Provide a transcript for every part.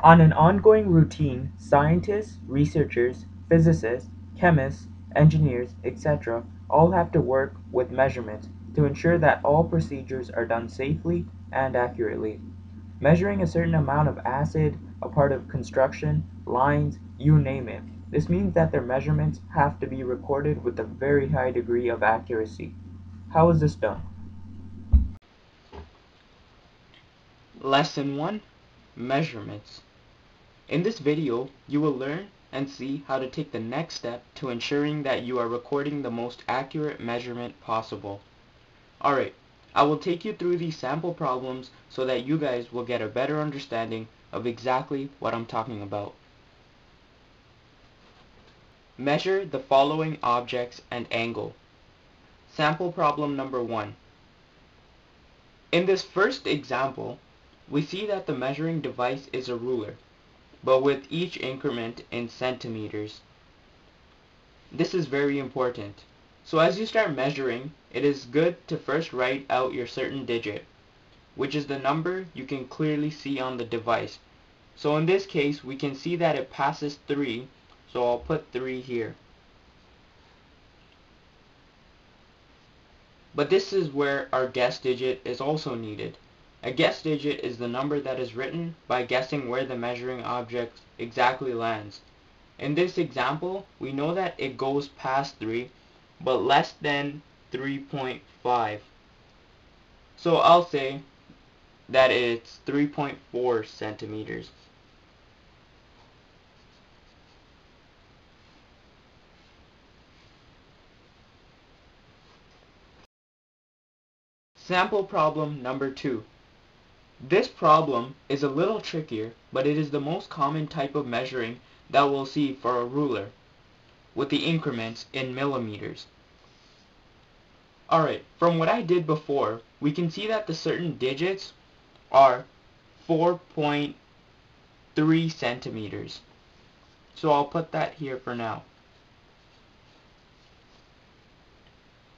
On an ongoing routine, scientists, researchers, physicists, chemists, engineers, etc. all have to work with measurements to ensure that all procedures are done safely and accurately. Measuring a certain amount of acid, a part of construction, lines, you name it. This means that their measurements have to be recorded with a very high degree of accuracy. How is this done? Lesson 1. Measurements. In this video, you will learn and see how to take the next step to ensuring that you are recording the most accurate measurement possible. Alright, I will take you through these sample problems so that you guys will get a better understanding of exactly what I'm talking about. Measure the following objects and angle. Sample problem number 1. In this first example, we see that the measuring device is a ruler, but with each increment in centimeters. This is very important. So as you start measuring, it is good to first write out your certain digit, which is the number you can clearly see on the device. So in this case, we can see that it passes 3, so I'll put 3 here. But this is where our guess digit is also needed. A guess digit is the number that is written by guessing where the measuring object exactly lands. In this example, we know that it goes past 3, but less than 3.5. So I'll say that it's 3.4 centimeters. Sample problem number 2. This problem is a little trickier, but it is the most common type of measuring that we'll see for a ruler, with the increments in millimeters. Alright, from what I did before, we can see that the certain digits are 4.3 centimeters. So I'll put that here for now.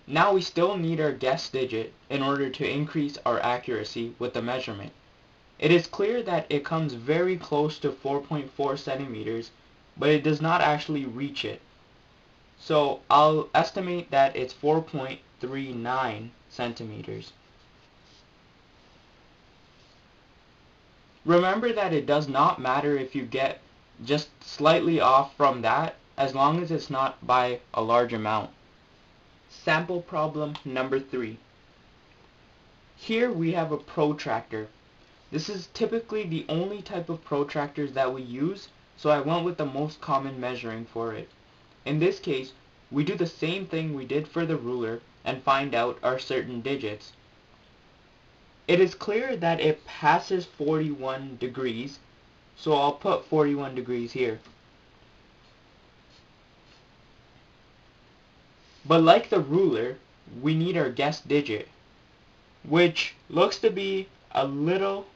Now we still need our guess digit in order to increase our accuracy with the measurement. It is clear that it comes very close to 4.4 centimeters, but it does not actually reach it. So I'll estimate that it's 4.39 centimeters. Remember that it does not matter if you get just slightly off from that, as long as it's not by a large amount. Sample problem number 3. Here we have a protractor. This is typically the only type of protractors that we use, so I went with the most common measuring for it. In this case, we do the same thing we did for the ruler and find out our certain digits. It is clear that it passes 41 degrees, so I'll put 41 degrees here. But like the ruler, we need our guess digit, which looks to be a little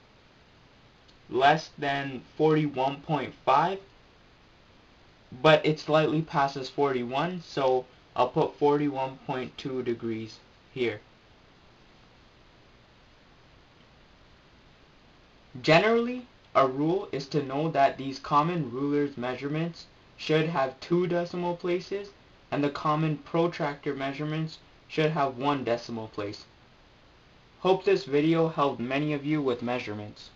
less than 41.5, but it slightly passes 41, so I'll put 41.2 degrees here. Generally, a rule is to know that these common rulers measurements should have 2 decimal places, and the common protractor measurements should have 1 decimal place. Hope this video helped many of you with measurements.